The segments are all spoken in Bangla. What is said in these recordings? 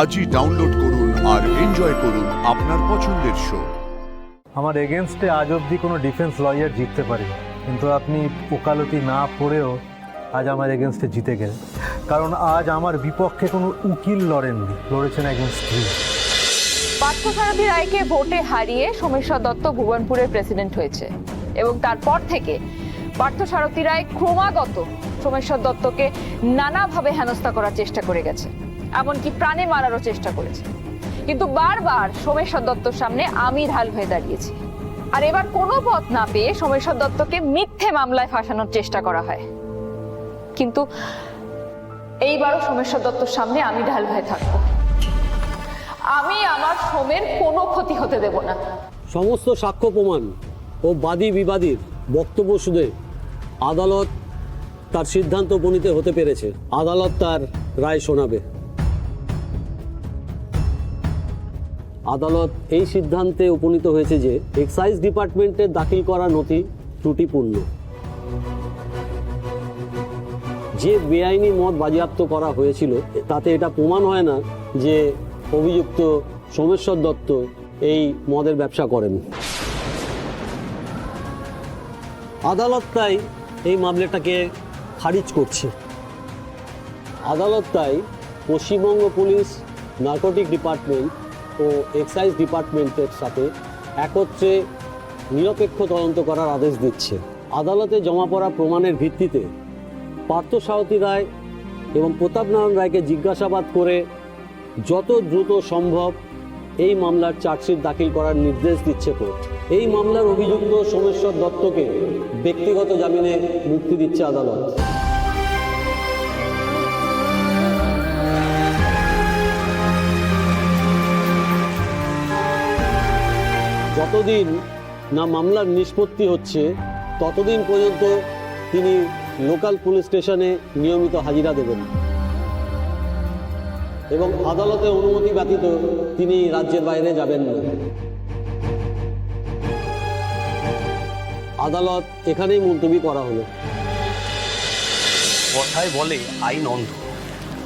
আজই ডাউনলোড করুন আর এনজয় করুন আপনার পছন্দের শো। আমার এগেনস্টে আজ অবধি কোনো ডিফেন্স লয়ার জিততে পারেনি, কিন্তু আপনি ওকালতি না পড়েও আজ আমার এগেনস্টে জিতে গেলেন। কারণ আজ আমার বিপক্ষে কোনো উকিল লড়েননি, লড়েছেন একজন স্ত্রী। পার্থসারথী রায়কে ভোটে হারিয়ে সোমেশ্বর দত্ত ভুবনপুরের প্রেসিডেন্ট হয়েছে এবং তারপর থেকে পার্থসারথী রায় ক্রমাগত সোমেশ্বর দত্তকে নানাভাবে হেনস্থা করার চেষ্টা করে গেছে, এমনকি প্রাণে মারারও চেষ্টা করেছে। কিন্তু বারবার সোমেশ্বর দত্তর সামনে আমি ঢাল হয়ে দাঁড়িয়েছি। আর এবার কোনো পথ না পেয়ে সোমেশ্বর দত্তকে মিথ্যে মামলায় ফাঁসানোর চেষ্টা করা হয়, কিন্তু এইবারও সোমেশ্বর দত্তর সামনে আমি ঢাল হয়ে থাকবো। আমি আমার সোমের কোনো ক্ষতি হতে দেব না। সমস্ত সাক্ষ্য প্রমাণ ও বাদী বিবাদীর বক্তব্য শুনে আদালত তার সিদ্ধান্ত উপনীত হতে পেরেছে। আদালত তার রায় শোনাবে। আদালত এই সিদ্ধান্তে উপনীত হয়েছে যে এক্সাইজ ডিপার্টমেন্টের দাখিল করা নথি ত্রুটিপূর্ণ। যে বেআইনি মদ বাজেয়াপ্ত করা হয়েছিল তাতে এটা প্রমাণ হয় না যে অভিযুক্ত সোমেশ্বর দত্ত এই মদের ব্যবসা করেন। আদালত তাই এই মামলাটাকে খারিজ করছে। আদালত তাই পশ্চিমবঙ্গ পুলিশ, নার্কোটিক ডিপার্টমেন্ট ও এক্সাইজ ডিপার্টমেন্টের সাথে একত্রে নিরপেক্ষ তদন্ত করার আদেশ দিচ্ছে। আদালতে জমা পড়া প্রমাণের ভিত্তিতে পার্থসারথী রায় এবং প্রতাপ নারায়ণ রায়কে জিজ্ঞাসাবাদ করে যত দ্রুত সম্ভব এই মামলার চার্জশিট দাখিল করার নির্দেশ দিচ্ছে কোর্ট। এই মামলার অভিযুক্ত সোমেশ্বর দত্তকে ব্যক্তিগত জামিনে মুক্তি দিচ্ছে আদালত। যতদিন না মামলার নিষ্পত্তি হচ্ছে ততদিন পর্যন্ত তিনি লোকাল পুলিশ স্টেশনে নিয়মিত হাজিরা দেবেন এবং আদালতের অনুমতি ব্যতীত তিনি রাজ্যের বাইরে যাবেন না। আদালত এখানেই মুলতবি করা হলো। কথায় বলে আইন অন্ধ।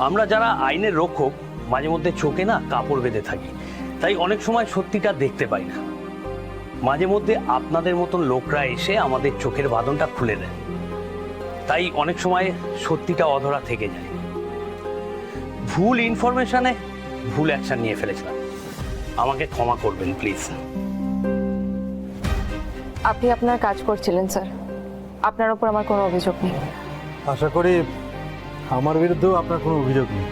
আমরা যারা আইনের রক্ষক মাঝে মধ্যে চোখে না কাপড় বেঁধে থাকি, তাই অনেক সময় সত্যিটা দেখতে পাই না। মাঝে মধ্যে আপনাদের মতন লোকরা এসে আমাদের চোখের বাঁধনটা খুলে দেন, তাই অনেক সময় সত্যিটা অধরা থেকে যায়। ভুল ইনফরমেশনে ভুল অ্যাকশন নিয়ে ফেলেছিলাম, আমাকে ক্ষমা করবেন প্লিজ। আপনি আপনার কাজ করছিলেন স্যার, আপনার ওপর আমার কোনো অভিযোগ নেই। আশা করি আমার বিরুদ্ধেও আপনার কোনো অভিযোগ নেই।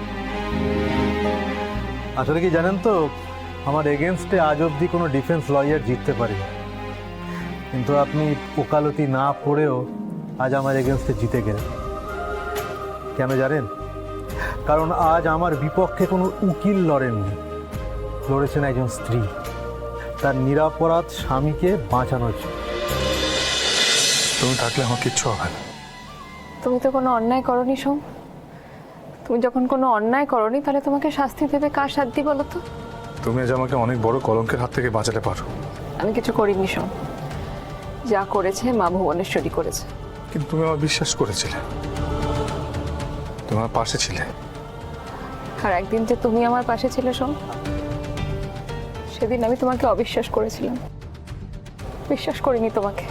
আসলে কি জানেন তো, আমার এগেনস্টে আজ অবধি কোনো ডিফেন্স লয়ার জিততে পারেনি, কিন্তু আপনি ওকালতি না পড়েও আজ আমার এগেনস্টে জিতে গেলেন। কেন জানেন? কারণ আজ আমার বিপক্ষে কোনো উকিল লড়েননি, লড়েছেন একজন স্ত্রী তার নিরপরাধ স্বামীকে বাঁচানোর জন্য। তুমি থাকলে আমার কিচ্ছু হবে না। তুমি তো কোনো অন্যায় করনি সোম। তুমি যখন কোনো অন্যায় করনি তাহলে তোমাকে শাস্তি দেবে কার শাস্তি বলো তো? তুমি আজ আমাকে অনেক বড় কলঙ্কের হাত থেকে বাঁচাতে পারো। আমি কিছু করিনি সোম, যা করেছে মা ভুবনেশ্বরী করেছে। কিন্তু তুমি আমার বিশ্বাস করেছিলে, তোমার পাশে ছিলে। আর একদিন যে তুমি আমার পাশে ছিলে সোম, সেদিন আমি তোমাকে অবিশ্বাস করেছিলাম, বিশ্বাস করিনি তোমাকে।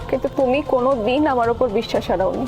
কিন্তু তুমি কোনো দিন আমার ওপর বিশ্বাস হারাওনি।